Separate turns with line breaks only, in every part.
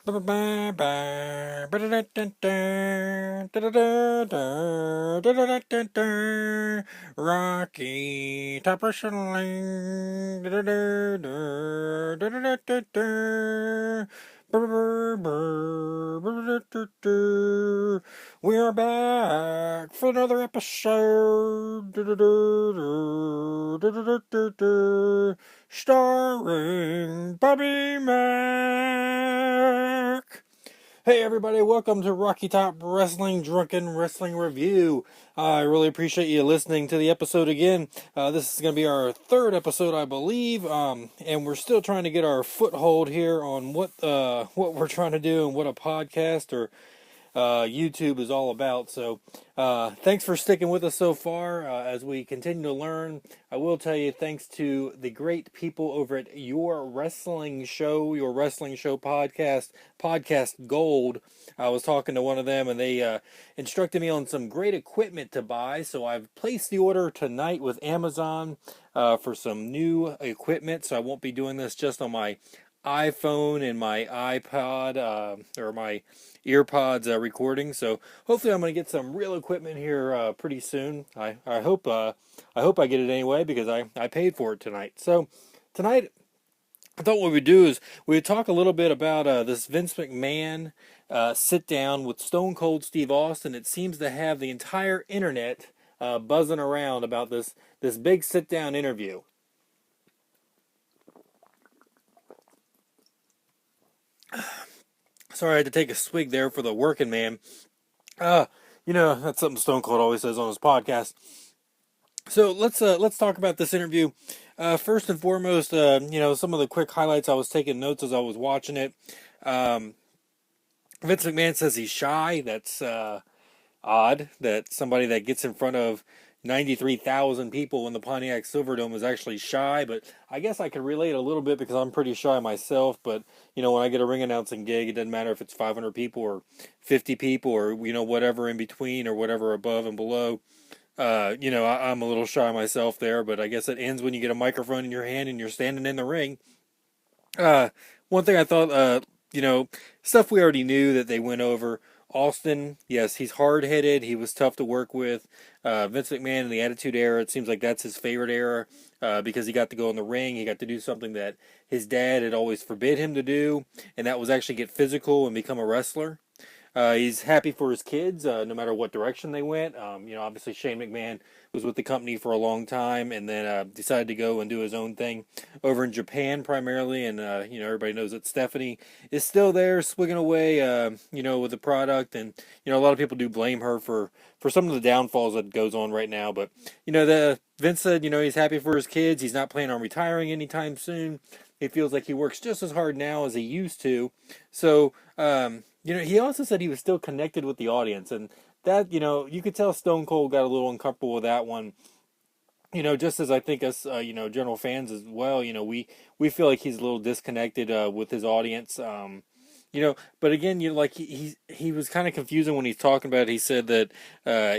Rocky Top Wrestling. We are back for another episode. Starring Bobby Mack. Hey everybody, welcome to Rocky Top Wrestling Drunken Wrestling Review. I really appreciate you listening to the episode again. This is going to be our third episode, I believe, and we're still trying to get our foothold here on what we're trying to do and what a podcast or YouTube is all about. So thanks for sticking with us so far as we continue to learn. I will tell you, thanks to the great people over at Your Wrestling Show podcast Gold. I was talking to one of them and they instructed me on some great equipment to buy. So I've placed the order tonight with Amazon for some new equipment. So I won't be doing this just on my iPhone and my iPod or my earpods recording. So hopefully I'm going to get some real equipment here pretty soon. I hope I get it anyway because I paid for it tonight. So tonight I thought what we'd do is we'd talk a little bit about this Vince McMahon sit down with Stone Cold Steve Austin. It seems to have the entire internet buzzing around about this big sit down interview. Sorry, I had to take a swig there for the working man. That's something Stone Cold always says on his podcast. So let's talk about this interview. First and foremost, some of the quick highlights. I was taking notes as I was watching it. Vince McMahon says he's shy. That's odd. That somebody that gets in front of 93,000 people in the Pontiac Silverdome is actually shy, but I guess I can relate a little bit because I'm pretty shy myself. But when I get a ring announcing gig, it doesn't matter if it's 500 people or 50 people or whatever in between or whatever above and below. I'm a little shy myself there, but I guess it ends when you get a microphone in your hand and you're standing in the ring. One thing I thought, stuff we already knew that they went over. Austin, yes, he's hard-headed. He was tough to work with. Vince McMahon in the Attitude Era, it seems like that's his favorite era because he got to go in the ring. He got to do something that his dad had always forbid him to do, and that was actually get physical and become a wrestler. He's happy for his kids, no matter what direction they went. Obviously Shane McMahon was with the company for a long time, and then decided to go and do his own thing over in Japan primarily. And everybody knows that Stephanie is still there, swigging away, with the product. And a lot of people do blame her for some of the downfalls that goes on right now. But the Vince said, he's happy for his kids. He's not planning on retiring anytime soon. He feels like he works just as hard now as he used to. So. He also said he was still connected with the audience, and that, you could tell Stone Cold got a little uncomfortable with that one. Just as I think us, general fans as well, we feel like he's a little disconnected with his audience. But again, he was kind of confusing when he's talking about it. He said that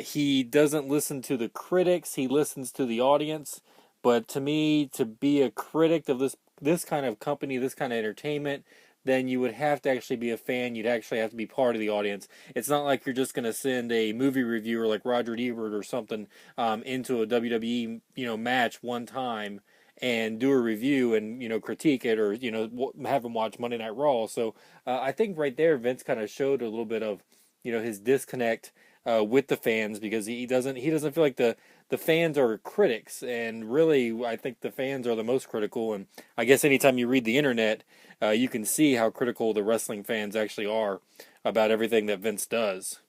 he doesn't listen to the critics, he listens to the audience. But to me, to be a critic of this kind of company, this kind of entertainment, then you would have to actually be a fan. You'd actually have to be part of the audience. It's not like you're just going to send a movie reviewer like Roger Ebert or something into a WWE match one time and do a review and critique it or have them watch Monday Night Raw. So I think right there Vince kind of showed a little bit of his disconnect with the fans because he doesn't feel like the fans are critics, and really I think the fans are the most critical. And I guess anytime you read the internet, you can see how critical the wrestling fans actually are about everything that Vince does.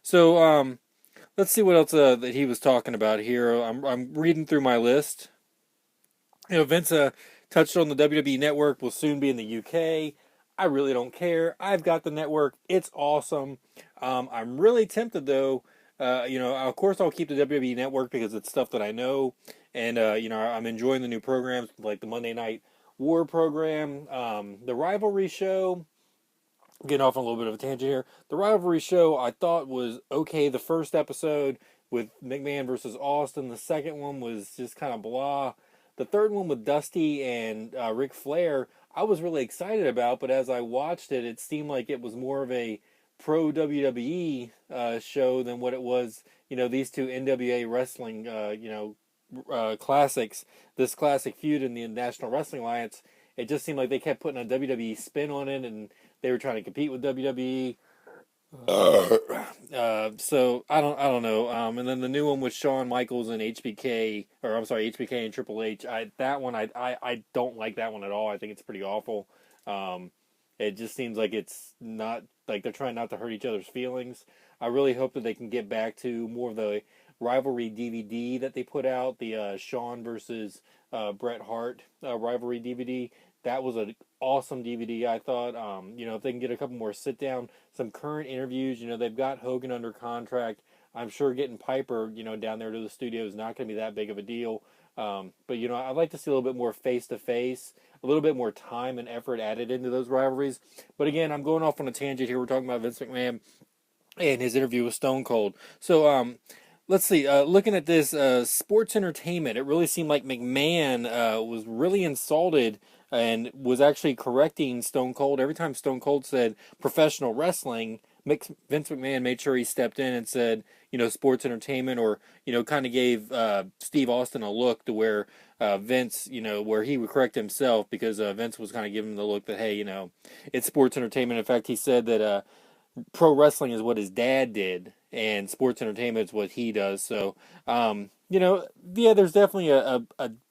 So let's see what else that he was talking about here. I'm reading through my list. Vince touched on the WWE Network will soon be in the UK. I really don't care. I've got the network. It's awesome. I'm really tempted though. Of course I'll keep the WWE Network because it's stuff that I know, and I'm enjoying the new programs like the Monday Night War program, the Rivalry Show. Getting off on a little bit of a tangent here. The Rivalry Show I thought was okay. The first episode with McMahon versus Austin. The second one was just kind of blah. The third one with Dusty and Ric Flair, I was really excited about, but as I watched it, it seemed like it was more of a pro WWE show than what it was. These two NWA wrestling, classics. This classic feud in the National Wrestling Alliance. It just seemed like they kept putting a WWE spin on it, and they were trying to compete with WWE. So I don't know. And then the new one with Shawn Michaels and HBK, or I'm sorry, HBK and Triple H. That one I don't like that one at all. I think it's pretty awful. Um, it just seems like it's not like they're trying not to hurt each other's feelings. I really hope that they can get back to more of the rivalry DVD that they put out, the Shawn versus Bret Hart rivalry DVD. That was an awesome DVD, I thought. If they can get a couple more sit down, some current interviews, they've got Hogan under contract. I'm sure getting Piper, down there to the studio is not going to be that big of a deal. But I'd like to see a little bit more face to face, a little bit more time and effort added into those rivalries. But again, I'm going off on a tangent here. We're talking about Vince McMahon and his interview with Stone Cold. So, let's see. Looking at this sports entertainment, it really seemed like McMahon was really insulted and was actually correcting Stone Cold every time Stone Cold said professional wrestling. Vince McMahon made sure he stepped in and said, sports entertainment, or kind of gave Steve Austin a look to where Vince, where he would correct himself, because Vince was kind of giving him the look that, hey, it's sports entertainment. In fact, he said that pro wrestling is what his dad did, and sports entertainment is what he does. So, yeah, there's definitely a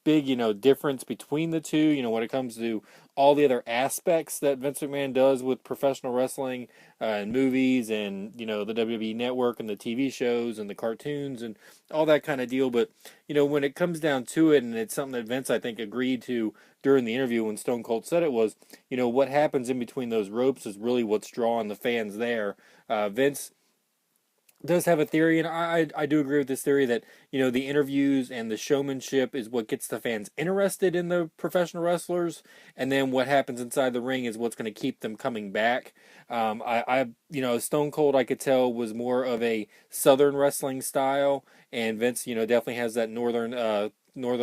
big, difference between the two, when it comes to all the other aspects that Vince McMahon does with professional wrestling and movies, and, the WWE Network and the TV shows and the cartoons and all that kind of deal. But, when it comes down to it, and it's something that Vince, I think, agreed to during the interview when Stone Cold said it, was, what happens in between those ropes is really what's drawing the fans there. Vince does have a theory, and I do agree with this theory, that the interviews and the showmanship is what gets the fans interested in the professional wrestlers, and then what happens inside the ring is what's going to keep them coming back. Stone Cold, I could tell, was more of a Southern wrestling style, and Vince definitely has that northern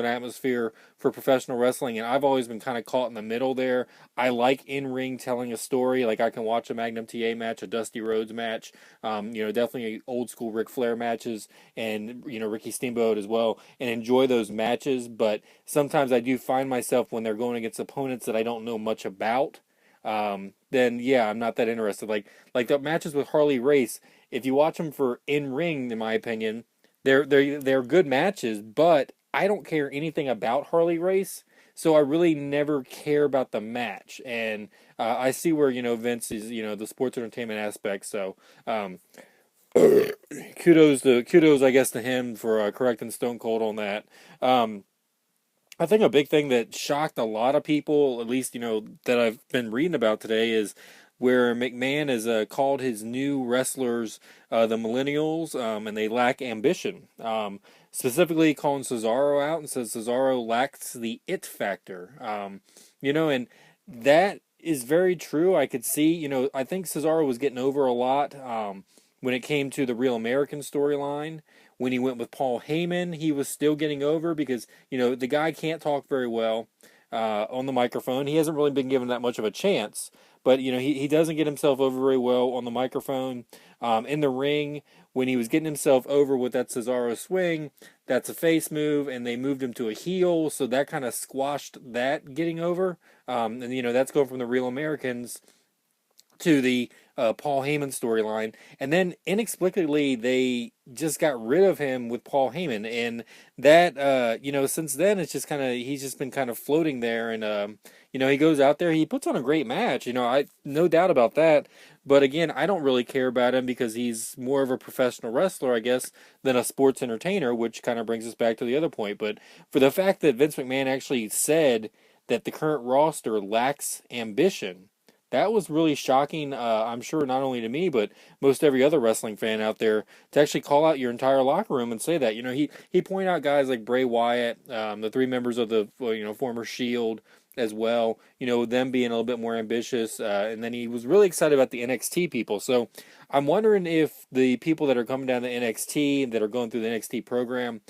atmosphere for professional wrestling, and I've always been kind of caught in the middle there. I like in-ring telling a story. Like, I can watch a Magnum TA match, a Dusty Rhodes match, definitely old school Ric Flair matches, and Ricky Steamboat as well, and enjoy those matches. But sometimes I do find myself, when they're going against opponents that I don't know much about, then yeah, I'm not that interested. Like the matches with Harley Race, if you watch them for in-ring, in my opinion, they're good matches, but I don't care anything about Harley Race, so I really never care about the match. And I see where Vince is, the sports entertainment aspect. So kudos, I guess, to him for correcting Stone Cold on that. I think a big thing that shocked a lot of people, at least that I've been reading about today, is where McMahon has called his new wrestlers the millennials, and they lack ambition. Specifically calling Cesaro out, and says Cesaro lacks the it factor. And that is very true. I could see, I think Cesaro was getting over a lot when it came to the Real American storyline. When he went with Paul Heyman, he was still getting over, because, the guy can't talk very well on the microphone. He hasn't really been given that much of a chance. But, he doesn't get himself over very well on the microphone. In the ring, when he was getting himself over with that Cesaro swing, that's a face move, and they moved him to a heel, so that kind of squashed that getting over. And, that's going from the Real Americans to the Paul Heyman storyline, and then inexplicably they just got rid of him with Paul Heyman, and that since then he's just been kind of floating there, and he goes out there, he puts on a great match, I no doubt about that, but again, I don't really care about him because he's more of a professional wrestler, I guess, than a sports entertainer, which kind of brings us back to the other point. But for the fact that Vince McMahon actually said that the current roster lacks ambition, that was really shocking, I'm sure, not only to me, but most every other wrestling fan out there, to actually call out your entire locker room and say that. He pointed out guys like Bray Wyatt, the three members of the former Shield as well, them being a little bit more ambitious, and then he was really excited about the NXT people. So I'm wondering if the people that are coming down to NXT, that are going through the NXT program,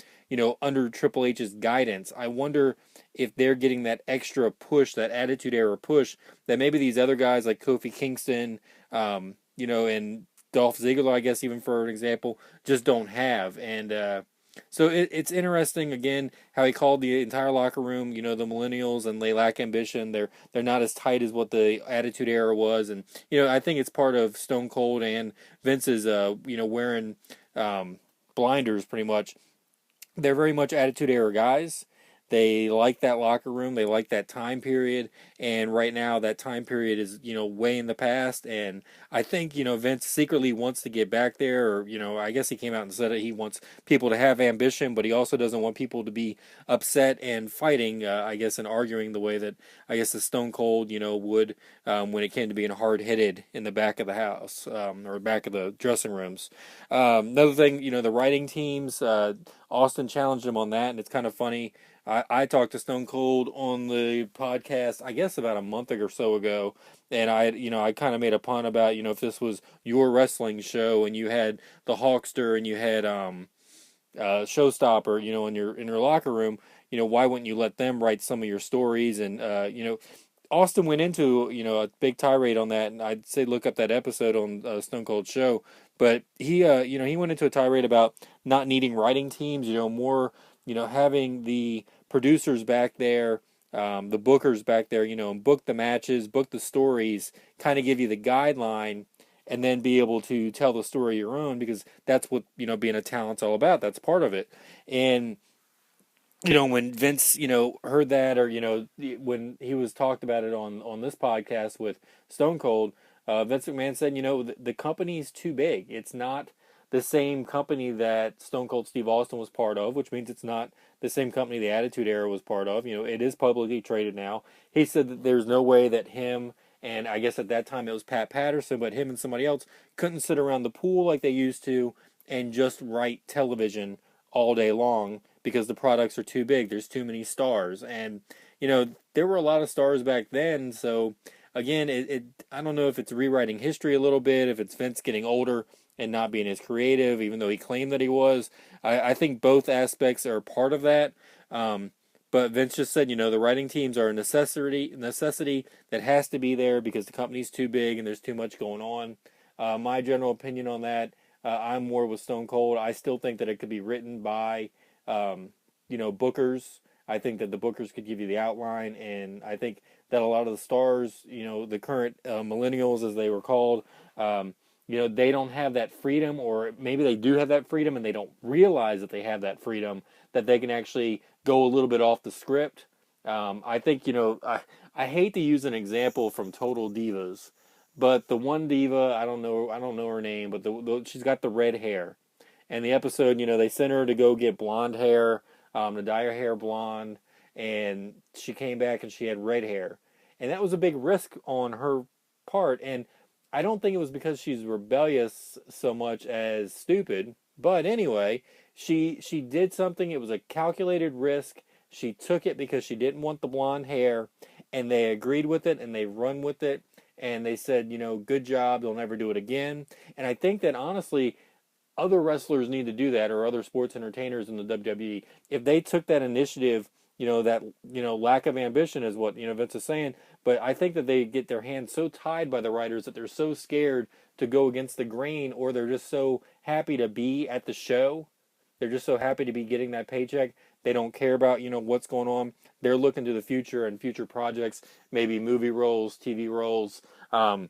under Triple H's guidance. I wonder if they're getting that extra push, that Attitude Era push, that maybe these other guys like Kofi Kingston, and Dolph Ziggler, I guess, even for an example, just don't have. And so it's interesting, again, how he called the entire locker room, the millennials, and they lack ambition. They're not as tight as what the Attitude Era was. And, I think it's part of Stone Cold and Vince's, wearing blinders pretty much. They're very much Attitude Era guys. They like that locker room. They like that time period. And right now, that time period is, way in the past. And I think, Vince secretly wants to get back there. Or, I guess he came out and said that he wants people to have ambition, but he also doesn't want people to be upset and fighting, I guess, and arguing the way that, I guess, the Stone Cold, would when it came to being hard-hitted in the back of the house or back of the dressing rooms. Another thing, the writing teams, Austin challenged him on that, and it's kind of funny. I talked to Stone Cold on the podcast, I guess about a month or so ago, and I kind of made a pun about, if this was your wrestling show and you had the Hawkster and you had Showstopper, in your locker room, why wouldn't you let them write some of your stories? And Austin went into a big tirade on that, and I'd say look up that episode on Stone Cold Show. But he went into a tirade about not needing writing teams, more having the producers back there, the bookers back there, and book the matches, book the stories, kind of give you the guideline, and then be able to tell the story your own, because that's what being a talent's all about. That's part of it. And when Vince, heard that, or, when he was talked about it on this podcast with Stone Cold, Vince McMahon said, the company's too big. It's not the same company that Stone Cold Steve Austin was part of, which means it's not the same company the Attitude Era was part of. It is publicly traded now. He said that there's no way that him, and I guess at that time it was Pat Patterson, but him and somebody else couldn't sit around the pool like they used to and just write television all day long, because the products are too big. There's too many stars. And, there were a lot of stars back then. So, again, I don't know if it's rewriting history a little bit, if it's Vince getting older and not being as creative, even though he claimed that he was. I think both aspects are part of that. But Vince just said, the writing teams are a necessity that has to be there because the company's too big and there's too much going on. My general opinion on that, I'm more with Stone Cold. I still think that it could be written by, bookers. I think that the bookers could give you the outline, and I think that a lot of the stars, the current millennials, as they were called, they don't have that freedom, or maybe they do have that freedom and they don't realize that they have that freedom, that they can actually go a little bit off the script. I think, I hate to use an example from Total Divas, but the one diva, I don't know her name, but she's got the red hair. And the episode, they sent her to go get blonde hair, to dye her hair blonde, and she came back and she had red hair. And that was a big risk on her part, and I don't think it was because she's rebellious so much as stupid. But anyway, she did something. It was a calculated risk. She took it because she didn't want the blonde hair, and they agreed with it, and they run with it, and they said, good job, they'll never do it again. And I think that, honestly, other wrestlers need to do that, or other sports entertainers in the WWE. If they took that initiative, that, lack of ambition is what, Vince is saying. But I think that they get their hands so tied by the writers that they're so scared to go against the grain, or they're just so happy to be at the show. They're just so happy to be getting that paycheck. They don't care about, what's going on. They're looking to the future and future projects, maybe movie roles, TV roles. But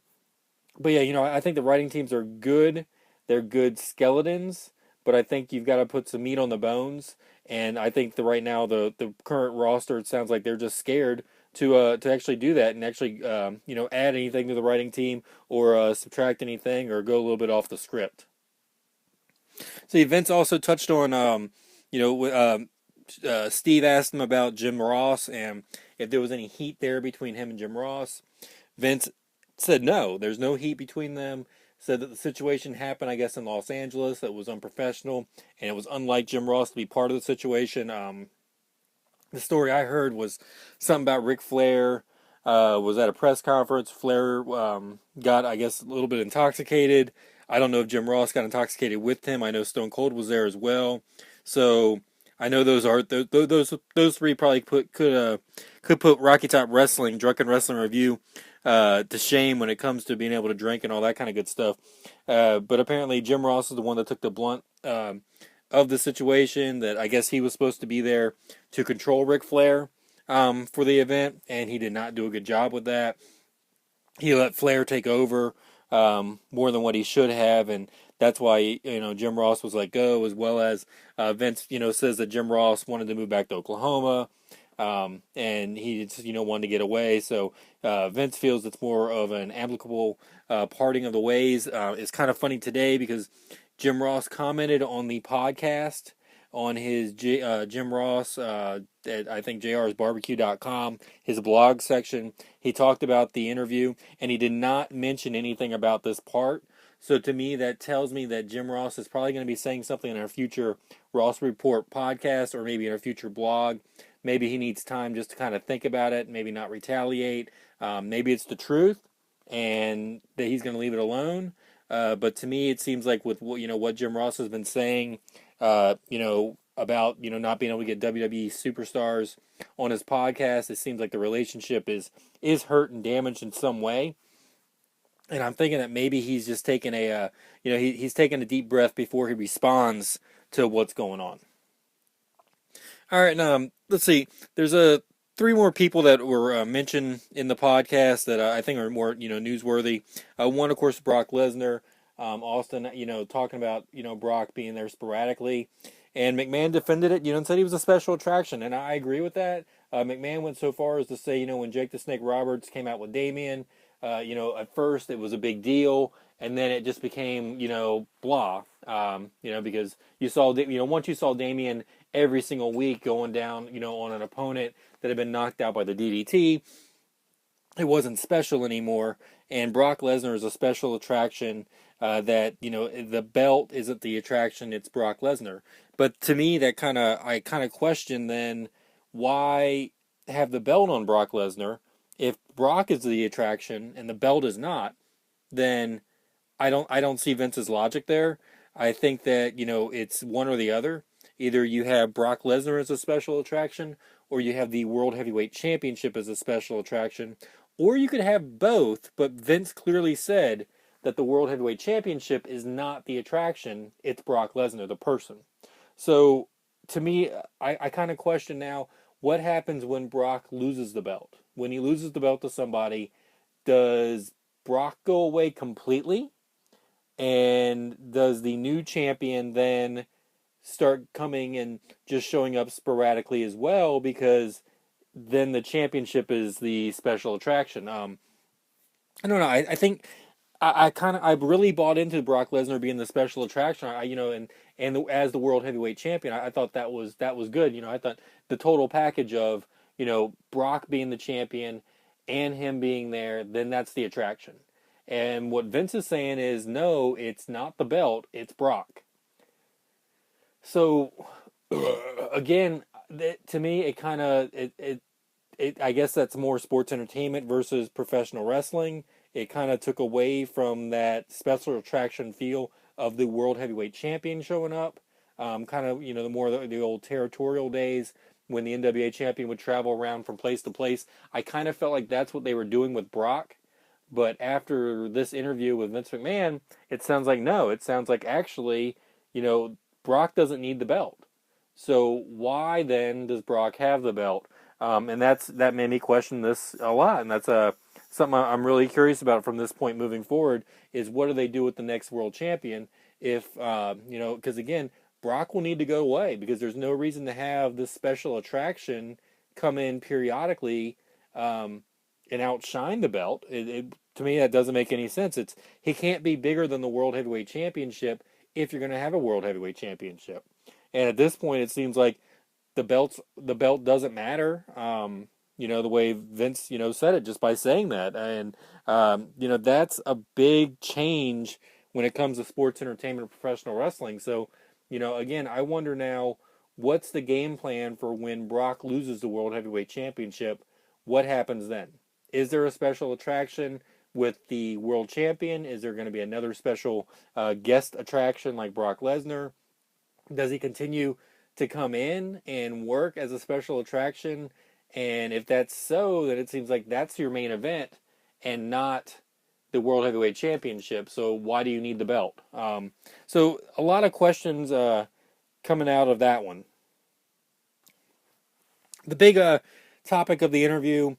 yeah, I think the writing teams are good. They're good skeletons, but I think you've got to put some meat on the bones. And I think that right now the current roster, it sounds like they're just scared to actually do that and actually add anything to the writing team, or subtract anything, or go a little bit off the script. See, Vince also touched on Steve asked him about Jim Ross and if there was any heat there between him and Jim Ross. Vince said no, there's no heat between them. Said that the situation happened, I guess, in Los Angeles. That was unprofessional, and it was unlike Jim Ross to be part of the situation. The story I heard was something about Ric Flair was at a press conference. Flair got, I guess, a little bit intoxicated. I don't know if Jim Ross got intoxicated with him. I know Stone Cold was there as well. So I know those are those three probably could put Rocky Top Wrestling, Drunken Wrestling Review, to shame when it comes to being able to drink and all that kind of good stuff. But apparently Jim Ross is the one that took the blunt of the situation. That I guess he was supposed to be there to control Ric Flair for the event, and he did not do a good job with that. He let Flair take over more than what he should have, and that's why Jim Ross was let go, as well as Vince says that Jim Ross wanted to move back to Oklahoma, and he just wanted to get away. So Vince feels it's more of an amicable parting of the ways. It's kind of funny today because Jim Ross commented on the podcast on his Jim Ross at I think jrsbarbecue.com, his blog section. He talked about the interview and he did not mention anything about this part. So to me, that tells me that Jim Ross is probably going to be saying something in our future Ross Report podcast or maybe in our future blog. Maybe he needs time just to kind of think about it, maybe not retaliate. Maybe it's the truth and that he's going to leave it alone. But to me, it seems like with what Jim Ross has been saying, about not being able to get WWE superstars on his podcast, it seems like the relationship is hurt and damaged in some way. And I'm thinking that maybe he's just taking he's taking a deep breath before he responds to what's going on. All right, now let's see. There's three more people that were mentioned in the podcast that I think are more newsworthy. One, of course, Brock Lesnar. Austin, talking about Brock being there sporadically, and McMahon defended it, and said he was a special attraction, and I agree with that. McMahon went so far as to say, when Jake the Snake Roberts came out with Damien, at first it was a big deal, and then it just became, blah, because you saw, once you saw Damien every single week going down, on an opponent that had been knocked out by the DDT, it wasn't special anymore. And Brock Lesnar is a special attraction. That the belt isn't the attraction; it's Brock Lesnar. But to me, I kind of question then why have the belt on Brock Lesnar if Brock is the attraction and the belt is not? Then I don't see Vince's logic there. I think that it's one or the other. Either you have Brock Lesnar as a special attraction, or you have the World Heavyweight Championship as a special attraction, or you could have both. But Vince clearly said that the World Heavyweight Championship is not the attraction; it's Brock Lesnar, the person. So to me, I kind of question now what happens when Brock loses the belt. When he loses the belt to somebody, does Brock go away completely? And does the new champion then start coming and just showing up sporadically as well? Because then the championship is the special attraction. I don't know. I think I really bought into Brock Lesnar being the special attraction. As the world heavyweight champion, I thought that was good. I thought the total package of Brock being the champion and him being there, then that's the attraction. And what Vince is saying is, no, it's not the belt, it's Brock. So again, to me, it kind of I guess that's more sports entertainment versus professional wrestling. It kind of took away from that special attraction feel of the World Heavyweight Champion showing up. Kind of, the more the old territorial days when the NWA Champion would travel around from place to place. I kind of felt like that's what they were doing with Brock. But after this interview with Vince McMahon, it sounds like no. It sounds like actually, Brock doesn't need the belt. So why then does Brock have the belt? And that made me question this a lot, and that's something I'm really curious about from this point moving forward. Is what do they do with the next world champion? If because again, Brock will need to go away because there's no reason to have this special attraction come in periodically and outshine the belt. To me, that doesn't make any sense. He can't be bigger than the World Heavyweight Championship if you're going to have a World Heavyweight Championship. And at this point, it seems like the belt doesn't matter. The way Vince, said it just by saying that. And, that's a big change when it comes to sports entertainment and professional wrestling. So, again, I wonder now, what's the game plan for when Brock loses the World Heavyweight Championship? What happens then? Is there a special attraction with the world champion? Is there going to be another special guest attraction like Brock Lesnar? Does he continue to come in and work as a special attraction? And if that's so, then it seems like that's your main event and not the World Heavyweight Championship. So why do you need the belt? So a lot of questions coming out of that one. The big topic of the interview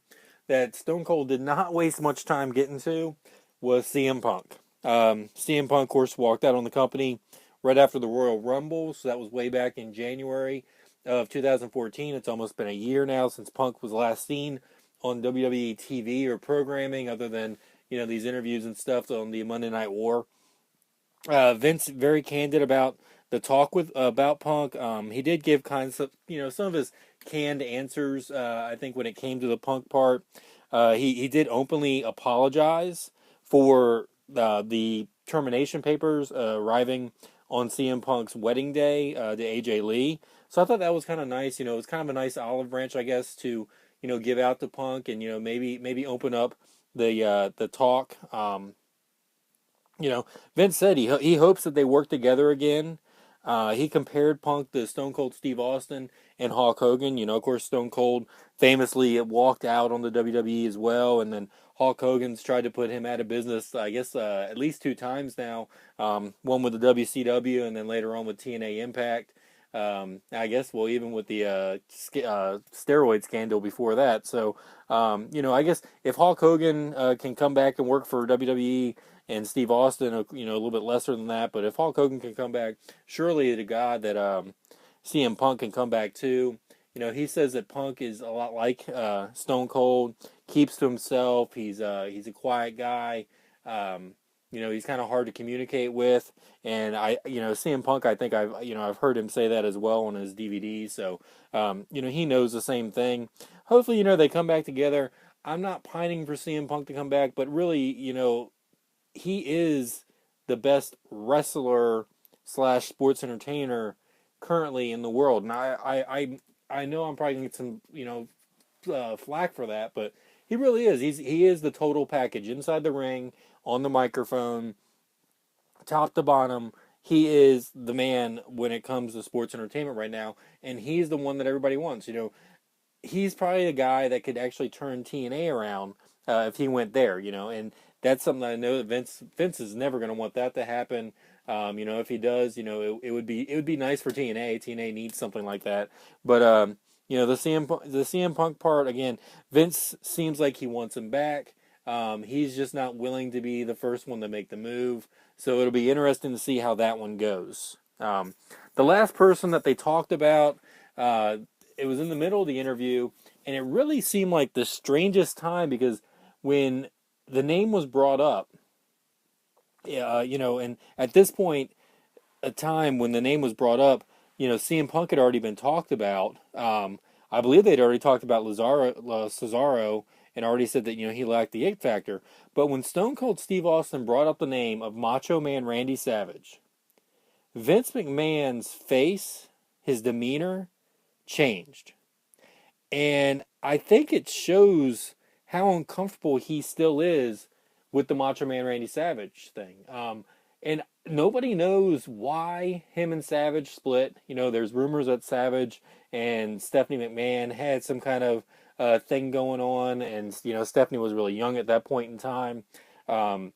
that Stone Cold did not waste much time getting to was CM Punk. CM Punk, of course, walked out on the company right after the Royal Rumble, so that was way back in January of 2014. It's almost been a year now since Punk was last seen on WWE TV or programming, other than these interviews and stuff on the Monday Night War. Vince very candid about the talk with about Punk. He did give kinds of some of his canned answers. I think when it came to the Punk part, he did openly apologize for the termination papers arriving on CM Punk's wedding day to AJ Lee. So I thought that was kind of nice. It was kind of a nice olive branch, I guess, to give out to Punk and maybe open up the talk. Vince said he hopes that they work together again. He compared Punk to Stone Cold Steve Austin and Hulk Hogan. Of course, Stone Cold famously walked out on the WWE as well, and then Hulk Hogan's tried to put him out of business, I guess, at least 2 times now. One with the WCW, and then later on with TNA Impact. I guess, well, even with the steroid scandal before that. So, I guess if Hulk Hogan can come back and work for WWE and Steve Austin, a little bit lesser than that, but if Hulk Hogan can come back, surely to God that CM Punk can come back too. He says that Punk is a lot like Stone Cold, keeps to himself. He's a quiet guy. He's kind of hard to communicate with, and CM Punk, I think I've heard him say that as well on his DVD. So, he knows the same thing. Hopefully, they come back together. I'm not pining for CM Punk to come back, but really, he is the best wrestler / sports entertainer currently in the world. And I know I'm probably going to get some, flack for that, but he really is. He is the total package inside the ring, on the microphone, top to bottom. He is the man when it comes to sports entertainment right now, and he's the one that everybody wants. He's probably a guy that could actually turn TNA around if he went there. And that's something that I know that Vince is never going to want that to happen. If he does, it would be nice for TNA. TNA needs something like that. But the CM Punk part again, Vince seems like he wants him back. He's just not willing to be the first one to make the move. So it'll be interesting to see how that one goes. The last person that they talked about, it was in the middle of the interview, and it really seemed like the strangest time because when the name was brought up, and at this point, a time when the name was brought up, CM Punk had already been talked about. I believe they'd already talked about Cesaro and already said that he lacked the it factor. But when Stone Cold Steve Austin brought up the name of Macho Man Randy Savage, Vince McMahon's face, his demeanor, changed. And I think it shows how uncomfortable he still is with the Macho Man Randy Savage thing. And nobody knows why him and Savage split. There's rumors that Savage and Stephanie McMahon had some kind of thing going on, and Stephanie was really young at that point in time. But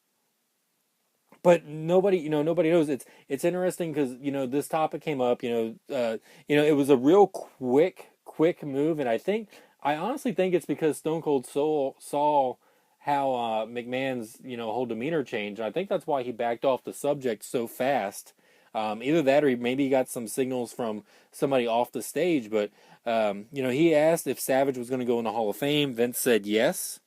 nobody knows. It's interesting because this topic came up. It was a real quick move, and I honestly think it's because Stone Cold saw how McMahon's whole demeanor changed. And I think that's why he backed off the subject so fast. Either that, or maybe he got some signals from somebody off the stage. But he asked if Savage was going to go in the Hall of Fame. Vince said yes.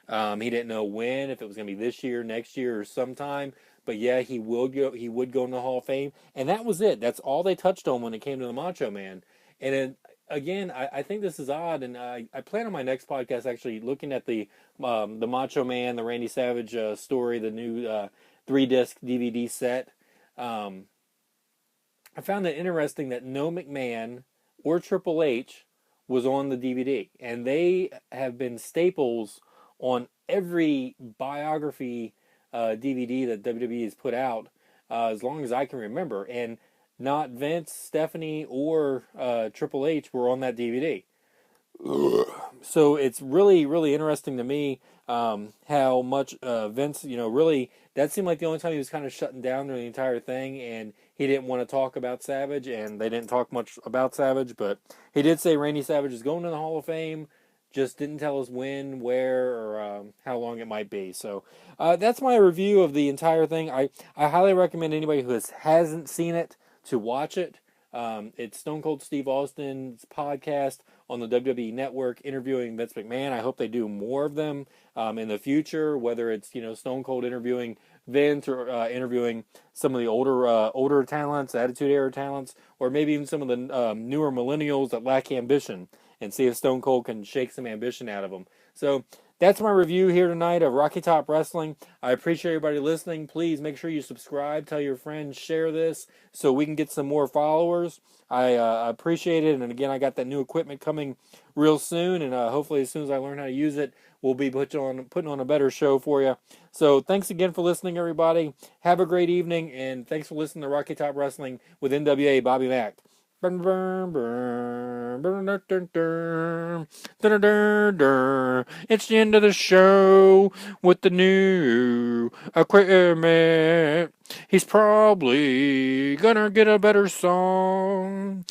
He didn't know when, if it was going to be this year, next year, or sometime. But yeah, he would go in the Hall of Fame, and that was it. That's all they touched on when it came to the Macho Man. And then, again, I think this is odd, and I plan on my next podcast actually looking at the Macho Man, the Randy Savage story, the new 3-disc DVD set. I found it interesting that no McMahon or Triple H was on the DVD, and they have been staples on every biography DVD that WWE has put out as long as I can remember. And not Vince, Stephanie, or Triple H were on that DVD. So it's really, really interesting to me how much Vince, really, that seemed like the only time he was kind of shutting down during the entire thing, and he didn't want to talk about Savage, and they didn't talk much about Savage, but he did say Randy Savage is going to the Hall of Fame, just didn't tell us when, where, or how long it might be. So that's my review of the entire thing. I highly recommend anybody who hasn't seen it to watch it. It's Stone Cold Steve Austin's podcast on the WWE Network interviewing Vince McMahon. I hope they do more of them in the future, whether it's Stone Cold interviewing Vince or interviewing some of the older talents, Attitude Era talents, or maybe even some of the newer millennials that lack ambition, and see if Stone Cold can shake some ambition out of them. So that's my review here tonight of Rocky Top Wrestling. I appreciate everybody listening. Please make sure you subscribe, tell your friends, share this so we can get some more followers. I appreciate it. And again, I got that new equipment coming real soon. And hopefully, as soon as I learn how to use it, we'll be putting on a better show for you. So thanks again for listening, everybody. Have a great evening. And thanks for listening to Rocky Top Wrestling with NWA Bobby Mack. It's the end of the show with the new equipment. He's probably gonna get a better song.